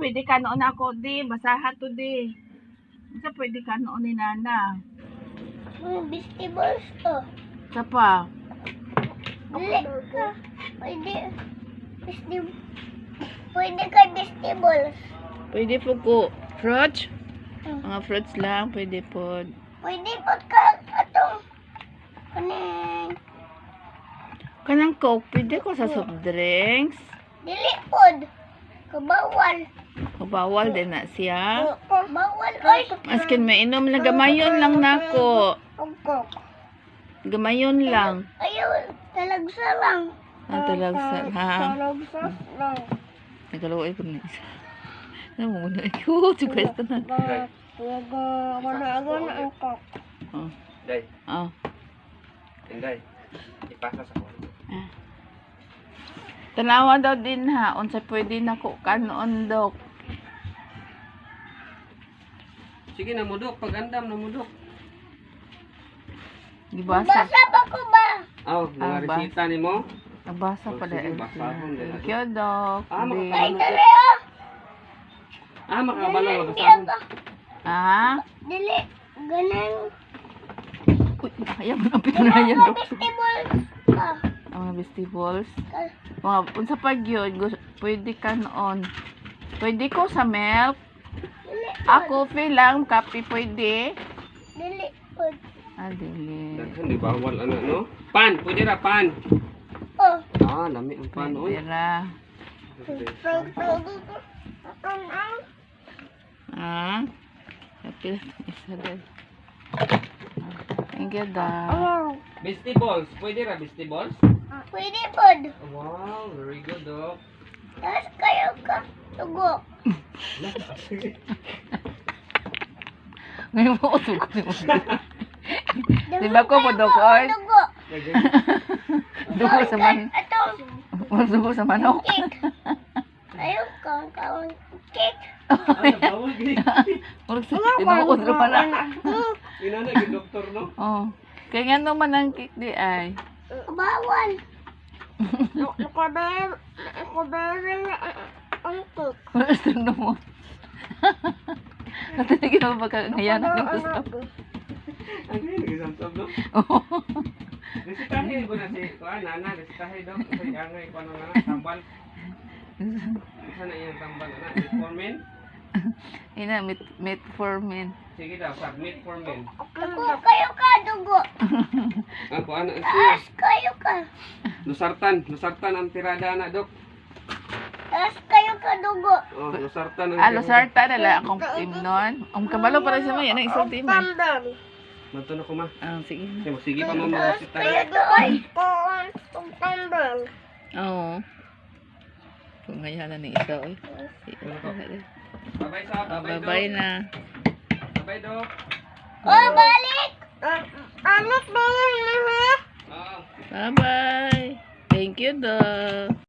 pwede ka noon ako, di. Basahan to, di. Unsa pwede ka noon ni Nana? Vegetables to. Sa pa? Dili ka. Pwede. Pwede ka vegetables. Pwede po ko. Fruits? Mga fruits lang, pwede po. Pwede pa ka atong Kanang Coke, pwede ko sa soft drinks. dili pod. Kabawal. Bawal din na siya. Bawal oy. Maskin mainom lang, gamayon lang nako. Ugkok. Gamayon lang. Ayaw, talagsa lang. Ang talagsa, ha? Talagsa lang. Nagaluoy ko na isa. Ano mo na? Ikaw, suggest na. Managon ang kok. Oh. Day, Oh. Day. Ipasa sa ko. Tanawa daw din ha. Unsa pwede na ko kanon, Dok. Sige na mudok, pag-andam na mudok. Gibasa. Basa pa ko ba? Aw, mga ba? resita ni mo. Nabasa pa Sige, dahil. basahon din. Thank you, Dok. Ah, Di. Ay, dali ah. Makabalo na Dili basahon. ka. Ah? Dili. Ganun. Uy, nakaya mo ang pitunayan, Dok. Vegetables ka. Ang mga vegetables. Mga, unsa pa yun, pwede ka noon. Pwede ko sa milk. Dili. Ako, coffee lang, kape pwede. Dili pod. Ah, dili. Daghan di bawal ana no. Pan, pwede ra pan. Oh. Lami ang pan oy. Pwede ra. Ah? Kape lang isa din. Thank you, Dok. Vegetables, pwede ra vegetables? Pwede pod. Wow, very good dok. Tapos kayo ka. Tugo. Ngayon mo ko tugo ni mo. Di ba ko mo, Dok? Oy? Tugo. Dugo sa man. Atong Dugo sa manok. cake. Ayaw ka. Kawang cake. Bawal gid. Murag sa tinuod sa manok. Inana gid doktor no. Oh. Kaya nga naman ang cake di ay. Bawal. Nakaber ang cake. Wala sa mo. Natinigin mo ba ngayon ang gusto? Ano yun, gisam-sab no? Resitahin ko na si kuan nana, resitahin dok sa angay ko ano na tambal. Isa na iyang tambal na, metformin. Ina, meat for men. Sige daw, submit for men. Tugo kayo ka. Tugo. Ako ano, Taas kayo ka. lusartan ang tirada na dok. Taas kayo ka. Dugo. Oh, lusartan ang Lusarta na lang akong team nun. Ang kabalo para sa mga yan, ang isang team eh. Manto na ko ma. Sige. Sige pa mo Taas resita. kayo doon. Tambal. Oo. Kung ngayon na ni isa, oy. Bye-bye sa, bye-bye dok. Bye-bye na. Bye-bye dok. Oh, balik. Anak ba yan? Ah. Bye-bye. Thank you, Dok.